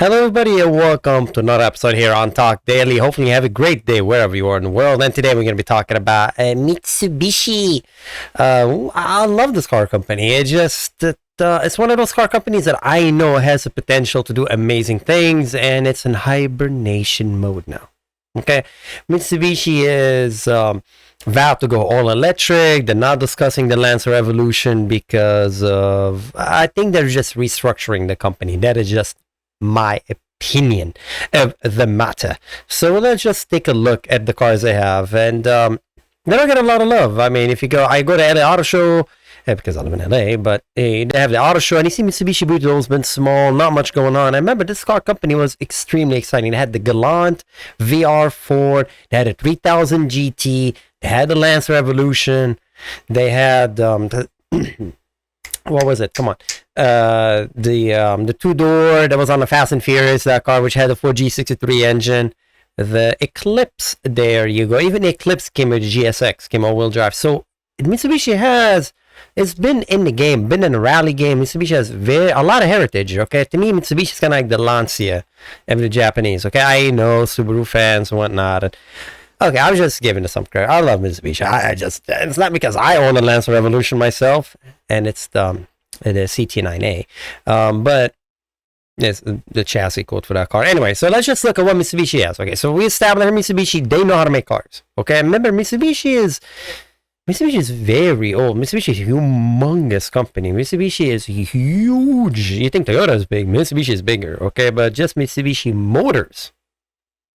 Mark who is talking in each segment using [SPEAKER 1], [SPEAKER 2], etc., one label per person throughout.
[SPEAKER 1] Hello, everybody, and welcome to another episode here on Talk Daily. Hopefully, you have a great day wherever you are in the world. And today, we're going to be talking about Mitsubishi. I love this car company. It's one of those car companies that I know has the potential to do amazing things, and it's in hibernation mode now. Okay, Mitsubishi is vowed to go all electric. They're not discussing the Lancer Revolution because I think they're just restructuring the company. That is just my opinion of the matter. So let's just take a look at the cars they have, and they don't get a lot of love. I mean, if you go, I go to LA Auto Show because I live in LA, but they have the auto show, and you see Mitsubishi booth has been small, not much going on. I remember this car company was extremely exciting. They had the Galant VR4, they had a 3000 GT, they had the Lancer Revolution, they had what was it? Come on. The two-door that was on the Fast and Furious, that car, which had the 4G63 engine. The Eclipse, there you go. Even the Eclipse came with GSX, came all-wheel drive. So Mitsubishi it's been in the game, been in the rally game. Mitsubishi has a lot of heritage, okay? To me, Mitsubishi is kind of like the Lancia of the Japanese, okay? I know Subaru fans and whatnot. Okay, I was just giving it some credit. I love Mitsubishi. It's not because I own the Lancer Revolution myself, and it's the CT9A, but it's the chassis code for that car. Anyway, so let's just look at what Mitsubishi has. Okay, so we established Mitsubishi, they know how to make cars. Okay, remember, Mitsubishi is very old. Mitsubishi is a humongous company. Mitsubishi is huge. You think Toyota is big, Mitsubishi is bigger, okay? But just Mitsubishi Motors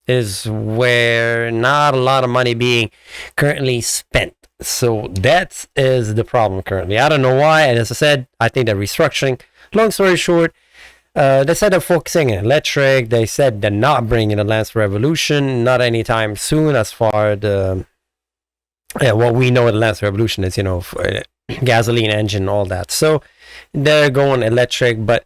[SPEAKER 1] is where not a lot of money being currently spent. So that is the problem currently. I don't know why, and as I said, I think they're restructuring. Long story short, they said they're focusing on electric. They said they're not bringing the Lancer Revolution, not anytime soon, as far the what we know the Lancer Revolution is, gasoline engine, all that. So they're going electric, but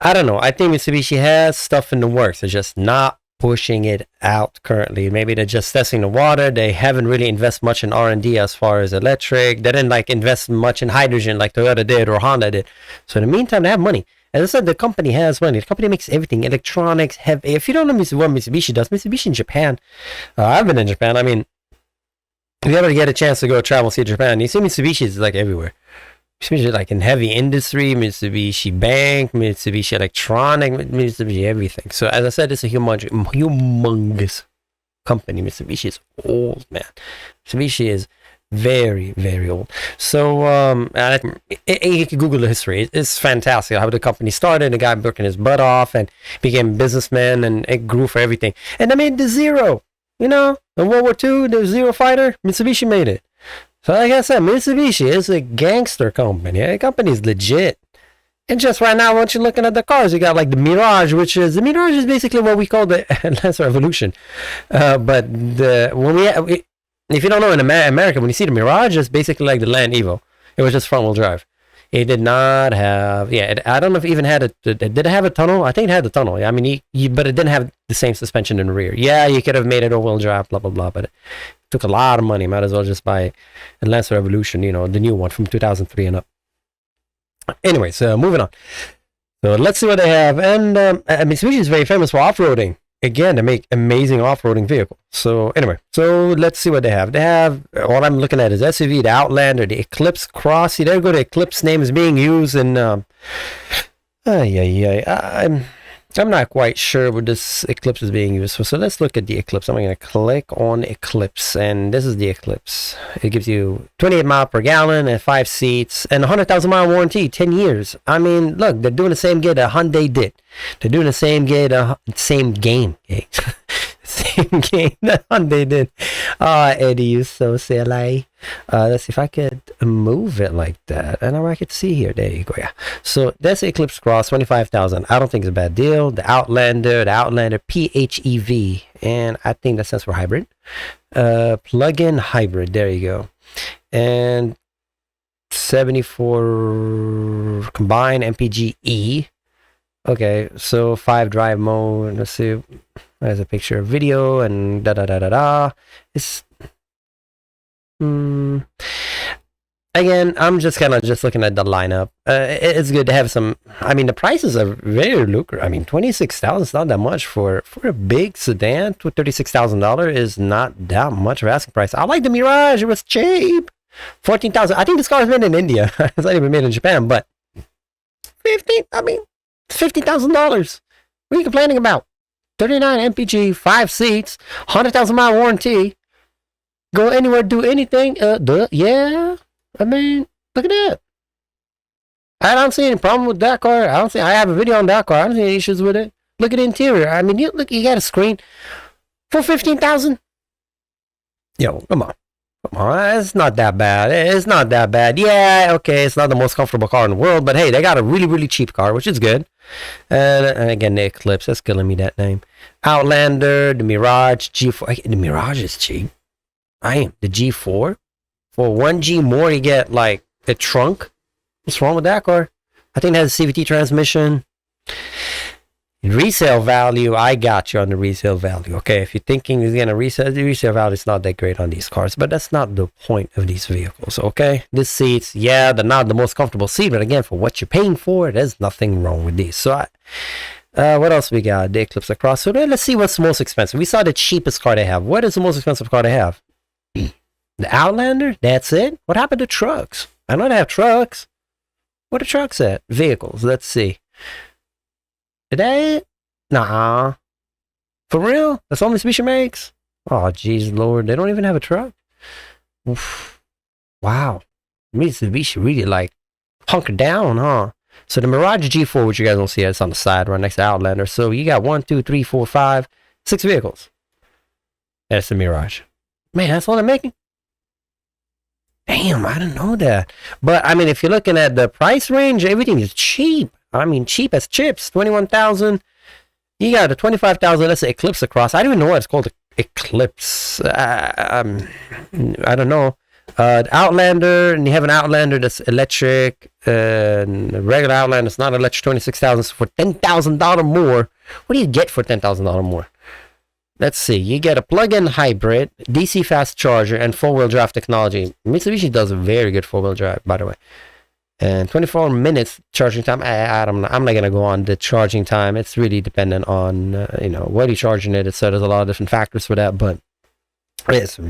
[SPEAKER 1] I don't know. I think Mitsubishi has stuff in the works. They're just not pushing it out currently. Maybe they're just testing the water. They haven't really invested much in R&D as far as electric. They didn't invest much in hydrogen like Toyota did or Honda did. So in the meantime, they have money. As I said, the company has money. The company makes everything, electronics, heavy. If you don't know what Mitsubishi does, Mitsubishi in Japan, I've been in Japan. I mean, if you ever get a chance to go travel and see Japan, you see Mitsubishi is everywhere. Mitsubishi in heavy industry, Mitsubishi Bank, Mitsubishi Electronic, Mitsubishi everything. So as I said, it's a humongous company. Mitsubishi is old, man. Mitsubishi is very, very old. So you can Google the history. It's fantastic how the company started. The guy working his butt off and became a businessman, and it grew for everything. And they made the Zero. In World War II, the Zero fighter, Mitsubishi made it. So like I said, Mitsubishi is a gangster company. The company is legit. And just right now, once you're looking at the cars, you got the Mirage, the Mirage is basically what we call the Lancer Revolution. But if you don't know, in America, when you see the Mirage, it's basically like the Land Evo. It was just front-wheel drive. It did not have, I don't know if it even had did it have a tunnel? I think it had the tunnel. I mean, but it didn't have the same suspension in the rear. Yeah, you could have made it all-wheel drive, blah, blah, blah, but it took a lot of money. Might as well just buy a Lancer Revolution, the new one from 2003 and up. Anyway, so moving on. So let's see what they have. And Mitsubishi is very famous for off-roading. Again, they make amazing off-roading vehicles. So anyway, so let's see what they have. They have, all I'm looking at is SUV, the Outlander, the Eclipse Cross. See, there you go, the Eclipse name is being used in, I'm not quite sure what this Eclipse is being used for. So let's look at the Eclipse. I'm going to click on Eclipse, and this is the Eclipse. It gives you 28 miles per gallon and 5 seats and 100,000 mile warranty, 10 years. I mean, look, they're doing the same game that Hyundai did. They're doing the same game, same game that Hyundai did. Eddie, you so silly. Let's see if I could move it like that. And I could see here. There you go. Yeah. So that's the Eclipse Cross, 25,000. I don't think it's a bad deal. The Outlander PHEV. And I think that stands for hybrid. Plug-in hybrid. There you go. And 74 combined MPG-E. Okay, so 5 drive mode. Let's see. There's a picture of video and da da da da da. It's I again, I'm just kind of just looking at the lineup. It's good to have some. I mean, the prices are very lucrative. I mean, 26,000 is not that much for a big sedan. $36,000 is not that much of asking price. I like the Mirage. It was cheap. 14,000. I think this car is made in India. It's not even made in Japan. But 15. I mean, $50,000. What are you complaining about? 39 MPG, 5 seats, 100,000 mile warranty. Go anywhere, do anything. Yeah. I mean, look at that. I don't see any problem with that car. I have a video on that car. I don't see any issues with it. Look at the interior. I mean, you got a screen for 15,000. Yo, come on. It's not that bad. It's not that bad. Yeah, okay, it's not the most comfortable car in the world, but hey, they got a really, really cheap car, which is good. And again, the Eclipse, that's killing me, that name. Outlander, the Mirage, G4. The Mirage is cheap. The G4. For 1G more, you get like a trunk. What's wrong with that car? I think it has a CVT transmission. Resale value, I got you on the resale value. Okay, if you're thinking it's gonna resell, the resale value is not that great on these cars, but that's not the point of these vehicles. Okay, this seats, yeah, they're not the most comfortable seat, but again, for what you're paying for, there's nothing wrong with these. So, what else we got? The Eclipse Across. So let's see what's the most expensive. We saw the cheapest car they have. What is the most expensive car they have? The Outlander. That's it. What happened to trucks? I know they have trucks. What are trucks at? Vehicles. Let's see. Today? Nah. For real? That's all Mitsubishi makes? Oh, jeez, Lord. They don't even have a truck? Oof. Wow. Mitsubishi really, like, hunkered down, huh? So the Mirage G4, which you guys don't see, it's on the side right next to Outlander. So you got 1, 2, 3, 4, 5, 6 vehicles. That's the Mirage. Man, that's all they're making? Damn, I didn't know that. But, I mean, if you're looking at the price range, everything is cheap. I mean, cheap as chips. 21,000. You got a 25,000. That's an Eclipse Across. I don't even know why it's called Eclipse. I don't know. Outlander, and you have an Outlander that's electric. Regular Outlander that's not electric. 26,000. So for $10,000 more, what do you get for $10,000 more? Let's see. You get a plug-in hybrid, DC fast charger, and four-wheel drive technology. Mitsubishi does a very good four-wheel drive, by the way. And 24 minutes charging time. I'm not gonna go on the charging time. It's really dependent on what you're charging it. So there's a lot of different factors for that. But it's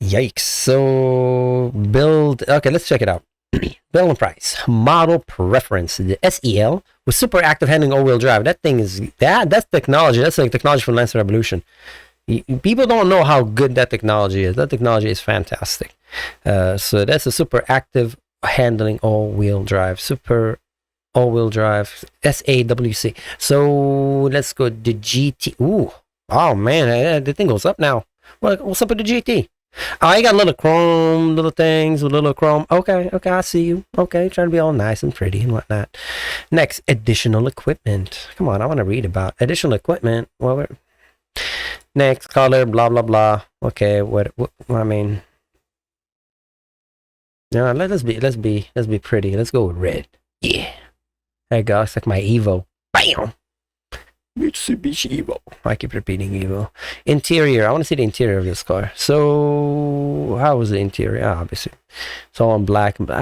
[SPEAKER 1] yikes. So build. Okay, let's check it out. Build and price. Model preference. The SEL with super active handling all-wheel drive. That thing is that's technology. That's like technology from Lancer Revolution. People don't know how good that technology is. That technology is fantastic. So that's a super active handling all-wheel drive, super all-wheel drive, SAWC. So let's go to GT. Ooh, oh man, the thing goes up now. What's up with the GT? Oh, you got little chrome, little things with little chrome. Okay, I see you. Okay, trying to be all nice and pretty and whatnot. Next, additional equipment. Come on, I want to read about additional equipment. Well, next, color, blah blah blah. Okay, what I mean. No, let's be pretty. Let's go with red. Yeah. There you go. It's like my Evo. Bam. Mitsubishi Evo. I keep repeating Evo. Interior. I want to see the interior of this car. So, how was the interior? Obviously, it's all in black. Looking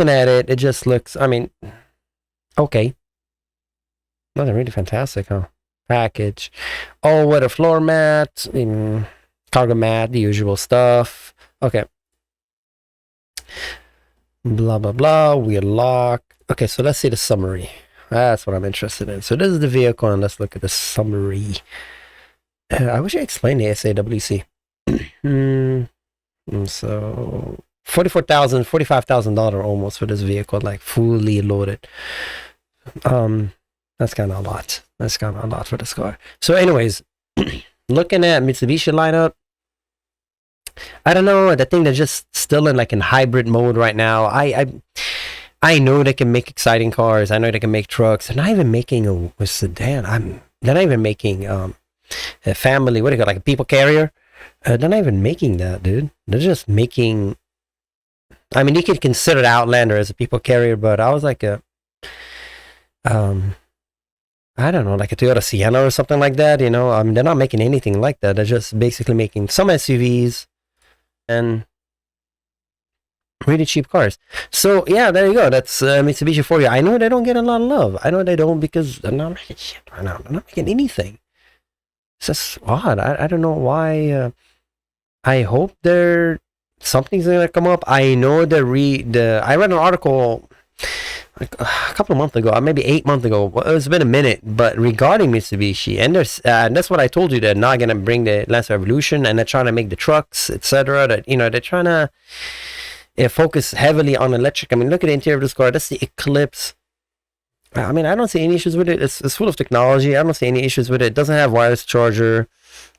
[SPEAKER 1] at it, it just looks. I mean, okay. Nothing really fantastic, huh? Package. Oh, what a floor mat. Cargo mat, the usual stuff. Okay. Blah, blah, blah. Wheel lock. Okay, so let's see the summary. That's what I'm interested in. So this is the vehicle, and let's look at the summary. I wish I explained the SAWC. So $44,000, $45,000 almost for this vehicle, like fully loaded. That's kind of a lot. That's kind of a lot for this car. So anyways, looking at Mitsubishi lineup, I don't know. The thing that's just still in hybrid mode right now. I know they can make exciting cars. I know they can make trucks. They're not even making a sedan. They're not even making a family. What do you call like a people carrier? They're not even making that, dude. They're just making. I mean, you could consider the Outlander as a people carrier, but I was like I don't know, like a Toyota Sienna or something like that. They're not making anything like that. They're just basically making some SUVs and really cheap cars. So yeah, there you go. That's Mitsubishi for you. I know they don't get a lot of love. I know they don't because they're not making shit right now. They're not making anything. It's just odd. I don't know why. I hope something's gonna come up. I know I read an article like a couple of months ago, maybe 8 months ago. Well, it's been a minute, but regarding Mitsubishi, and that's what I told you. They're not gonna bring the Lancer Evolution, and they're trying to make the trucks, etc. That they're trying to focus heavily on electric. I mean, look at the interior of this car. That's the Eclipse. I mean, I don't see any issues with it. It's full of technology. I don't see any issues with it. It doesn't have wireless charger.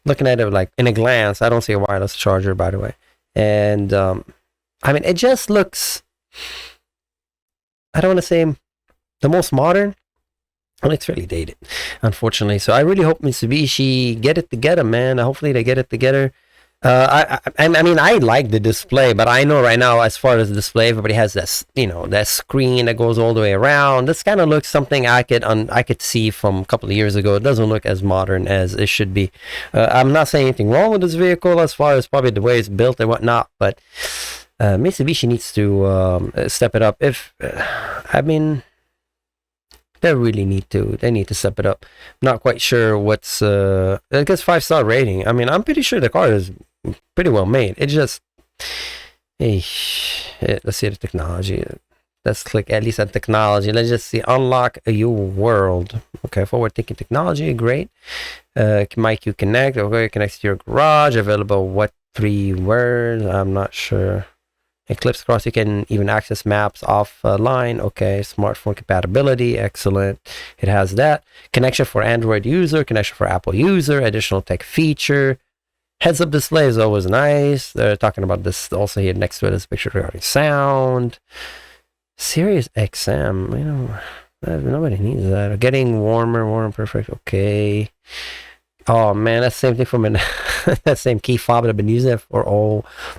[SPEAKER 1] Looking at it like in a glance, I don't see a wireless charger, by the way. And I mean, it just looks, I don't want to say the most modern. Well, it's really dated, unfortunately. So I really hope Mitsubishi get it together, man. Hopefully they get it together. I mean, I like the display, but I know right now, as far as the display, everybody has this, that screen that goes all the way around. This kind of looks something I could see from a couple of years ago. It doesn't look as modern as it should be. I'm not saying anything wrong with this vehicle as far as probably the way it's built and whatnot, but Mitsubishi needs to step it up. I mean, they really need to. They need to step it up. Not quite sure what's. I guess 5-star rating. I mean, I'm pretty sure the car is pretty well made. It just. Hey, let's see the technology. Let's click at least at technology. Let's just see. Unlock your world. Okay, forward thinking technology. Great. MyQ Connect. Okay, connects to your garage. Available. What 3 words? I'm not sure. Eclipse Cross, you can even access maps offline. Okay, smartphone compatibility, excellent. It has that. Connection for Android user, connection for Apple user, additional tech feature. Heads-up display is always nice. They're talking about this also here next to it is picture regarding sound. Sirius XM, nobody needs that. Getting warmer, perfect. Okay. Oh man, that's the same thing from that same key fob that I've been using it for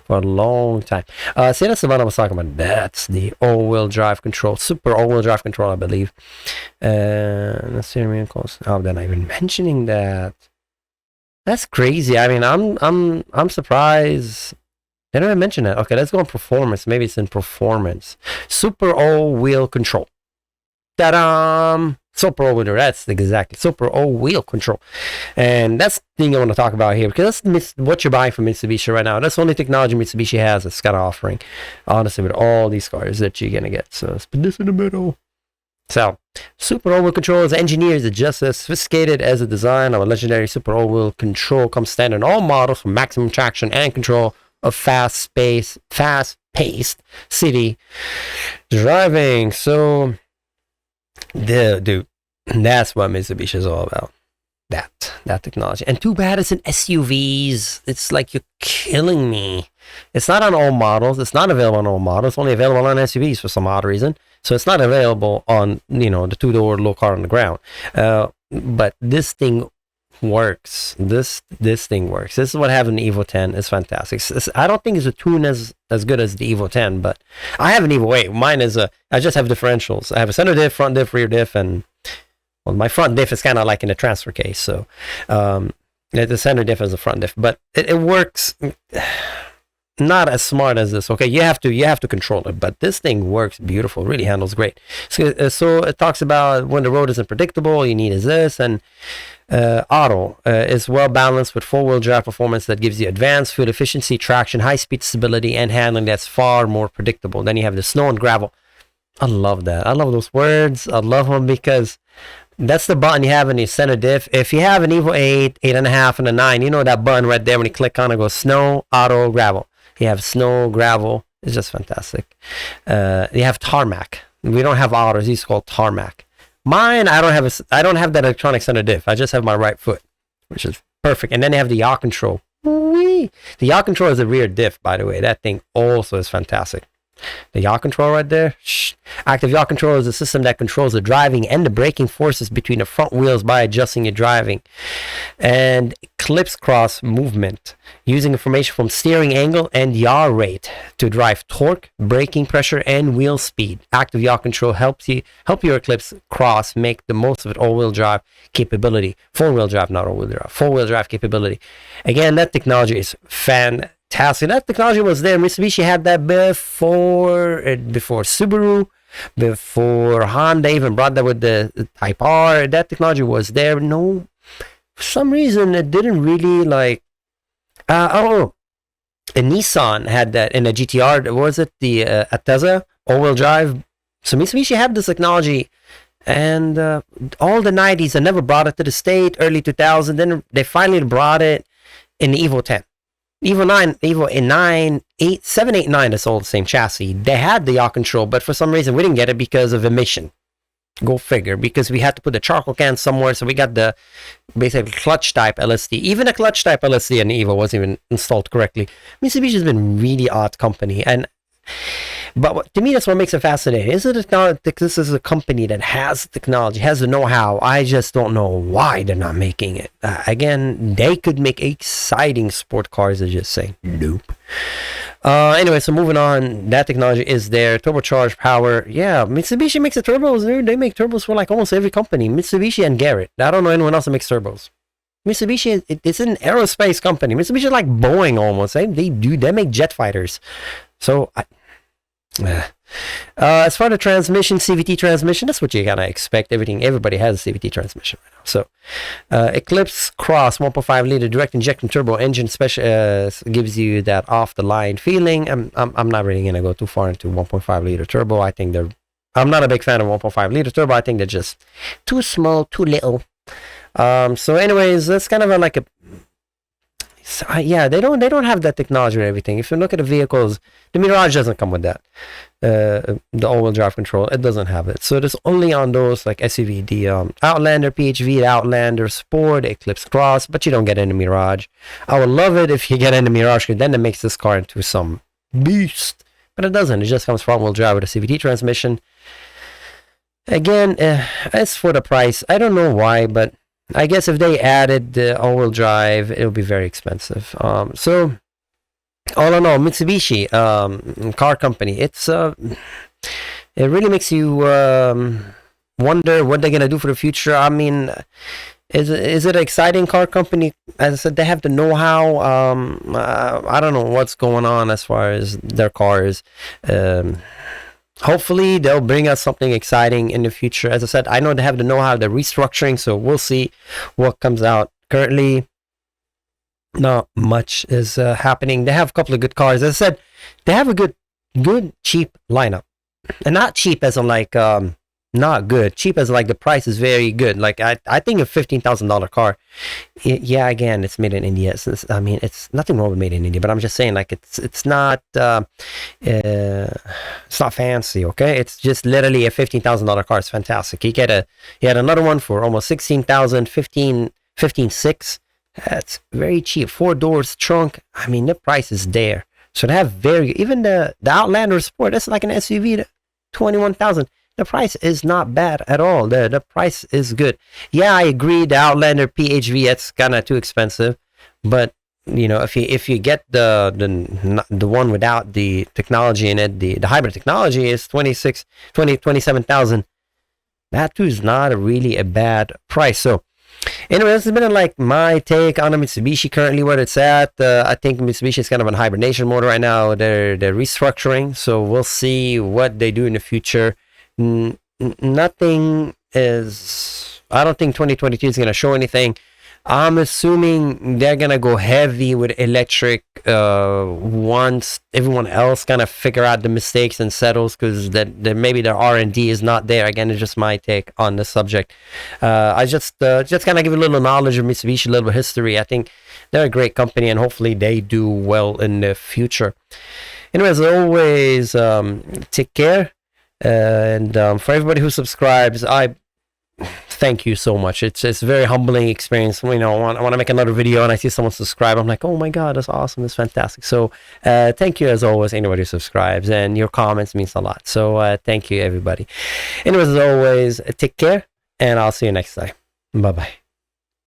[SPEAKER 1] a long time. See, that's the one I was talking about. That's the all-wheel drive control, super all-wheel drive control, I believe. Let's see, oh, they're not even mentioning that. That's crazy. I mean, I'm surprised they don't even mention that. Okay, let's go on performance. Maybe it's in performance. Super all-wheel control. Ta-da! Super all-wheel, that's exactly super all-wheel control, and that's the thing I want to talk about here because that's what you're buying from Mitsubishi right now. That's the only technology Mitsubishi has that's got offering, honestly, with all these cars that you're gonna get. So let's put this in the middle. So super all-wheel control is engineered just as sophisticated as the design of a legendary super all-wheel control comes standard in all models for maximum traction and control of fast-paced city driving. So. Dude, that's what Mitsubishi is all about. That technology. And too bad it's in SUVs. It's like you're killing me. It's not on all models. It's not available on all models. It's only available on SUVs for some odd reason. So it's not available on the 2-door low car on the ground. But this thing works. This thing works. This is what having the Evo 10 is fantastic. I don't think it's a tune as good as the Evo 10, but I have an Evo 8. Mine is I just have differentials. I have a center diff, front diff, rear diff, and well, my front diff is kind of like in a transfer case. So the center diff is a front diff, but it works. Not as smart as this. Okay, you have to control it, but this thing works beautiful. Really handles great. So it talks about when the road isn't predictable, you need is this, and auto is well balanced with 4-wheel drive performance that gives you advanced fuel efficiency, traction, high speed stability, and handling that's far more predictable. Then you have the snow and gravel. I love that. I love those words. I love them because that's the button you have in your center diff. If you have an Evo 8, 8.5, and a 9, that button right there when you click on it goes snow, auto, gravel. You have snow, gravel. It's just fantastic. You have tarmac. We don't have autos. These called tarmac. Mine, I don't have that electronic center diff. I just have my right foot, which is perfect. And then they have the yaw control. Whee! The yaw control is a rear diff, by the way. That thing also is fantastic. The yaw control right there. Shh. Active yaw control is a system that controls the driving and the braking forces between the front wheels by adjusting your driving and eclipse cross movement, using information from steering angle and yaw rate to drive torque, braking pressure, and wheel speed. Active yaw control help your eclipse cross make the most of it all-wheel drive capability. Four-wheel drive, not all-wheel drive. Four-wheel drive capability. Again, that technology is fantastic. That technology was there. Mitsubishi had that before Subaru, before Honda even brought that with the Type R. That technology was there. No, for some reason it didn't really like. And Nissan had that in a GTR. Was it the Ateza all-wheel drive? So Mitsubishi had this technology, and all the 90s. They never brought it to the state. Early 2000, then they finally brought it in the Evo 10. Evo 9, Evo 9, 8, 7, 8, 9, that's all the same chassis. They had the yaw control, but for some reason we didn't get it because of emission. Go figure, because we had to put the charcoal can somewhere, so we got the basically clutch type LSD. Even a clutch type LSD in the Evo wasn't even installed correctly. Mitsubishi has been really odd company, but to me, that's what makes it fascinating. This is a company that has technology, has the know-how. I just don't know why they're not making it. Again, they could make exciting sport cars. I just say nope. Anyway, so moving on, that technology is there. Turbocharged power. Yeah, Mitsubishi makes the turbos, dude. They make turbos for like almost every company. Mitsubishi and Garrett. I don't know anyone else that makes turbos. Mitsubishi, it's an aerospace company. Mitsubishi is like Boeing almost. They make jet fighters. So as far as the transmission, CVT transmission, that's what you gotta expect. Everybody has a CVT transmission right now. So Eclipse Cross 1.5 liter direct injection turbo engine gives you that off the line feeling. I'm not really gonna go too far into 1.5 liter turbo. I'm not a big fan of 1.5 liter turbo. I think they're just too small, too little. So anyways, that's kind of like a yeah, they don't have that technology or everything. If you look at the vehicles, the Mirage doesn't come with that. The all-wheel drive control, it doesn't have it. So it's only on those like SUV, the Outlander PHV, the Outlander Sport, the Eclipse Cross, but you don't get in the Mirage. I would love it if you get in the Mirage, because then it makes this car into some beast. But it doesn't. It just comes front-wheel drive with a CVT transmission. Again, as for the price, I don't know why, but I guess if they added the all-wheel drive, it would be very expensive. So all in all, Mitsubishi car company, it really makes you wonder what they're gonna do for the future. I mean, is it an exciting car company? As I said, they have the know-how. I don't know what's going on as far as their cars. Hopefully they'll bring us something exciting in the future. As I said, I know they have the know-how, the restructuring, so we'll see what comes out. Currently, not much is happening. They have a couple of good cars. As I said, they have a good cheap lineup, and not cheap as in like not good. Cheap as like the price is very good. Like I think a $15,000 car. Yeah, again, it's made in India. I mean, it's nothing wrong with made in India, but I'm just saying, like it's not fancy. Okay, it's just literally a $15,000 car. It's fantastic. He had another one for almost 16,000, 15.6. That's very cheap. 4 doors, trunk. I mean, the price is there. So they have even the Outlander Sport. That's like an SUV. 21,000. The price is not bad at all. The price is good. Yeah, I agree. The Outlander PHV, that's kind of too expensive. But you know, if you get the one without the technology in it, the hybrid technology is 27,000. That too is not really a bad price. So anyway, this has been like my take on the Mitsubishi currently where it's at. I think Mitsubishi is kind of in hibernation mode right now. They're restructuring, so we'll see what they do in the future. Nothing is. I don't think 2022 is going to show anything. I'm assuming they're going to go heavy with electric once everyone else kind of figure out the mistakes and settles, because that maybe their R&D is not there. Again, it's just my take on the subject. I just kind of give a little knowledge of Mitsubishi, a little bit of history. I think they're a great company, and hopefully they do well in the future. Anyway, as always, take care. And for everybody who subscribes, I thank you so much. It's a very humbling experience. You know, when I make another video and I see someone subscribe, I'm like, oh my god, that's awesome, that's fantastic. So thank you as always, anybody who subscribes, and your comments means a lot. So thank you, everybody. Anyways, as always, take care, and I'll see you next time. Bye bye.